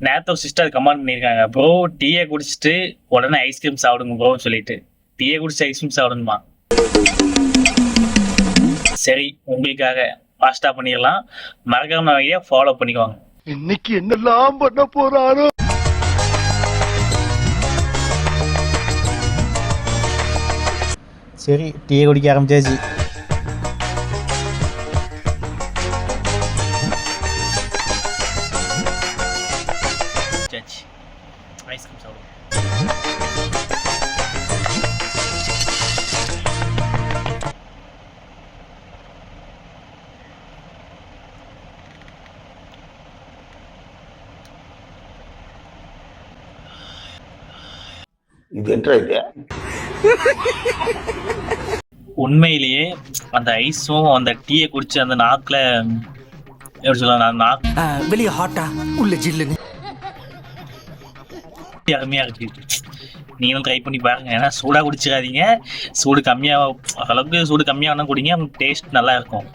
நேற்று ஒரு sister comment பண்ணியிருக்காங்க, ப்ரோ டீயை குடிச்சிட்டு உடனே ஐஸ்கிரீம் சாப்பிடுங்க ப்ரோன்னு சொல்லிட்டு. டீயை குடிச்சு ஐஸ்கிரீம் சாப்பிடணுமா? சரி, உங்களுக்காக ஃபாஸ்டா பண்ணிடலாம். மறக்காம ஐடியா ஃபாலோ பண்ணிக்கோங்க. இன்னைக்கு என்னெல்லாம் பண்ண போறாரோ. சரி, டீயை குடிக்க ஆரம்பிச்சாச்சு. ஐஸ்கிரீம் சாப்பிடுவோம். இது என்ன இது? உண்மையிலேயே அந்த ஐஸும் அந்த டீயை குடிச்சு அந்த நாக்குல எப்படி சொல்லலாம், வெளியே ஹாட்டா உள்ள ஜில்லுன்னு அருமையா இருக்கு. நீங்களும் ட்ரை பண்ணி பாருங்க. ஏன்னா சூடா குடிச்சிடாதீங்க, சூடு கம்மியாக அளவுக்கு சூடு கம்மியாக குடிங்க, டேஸ்ட் நல்லா இருக்கும்.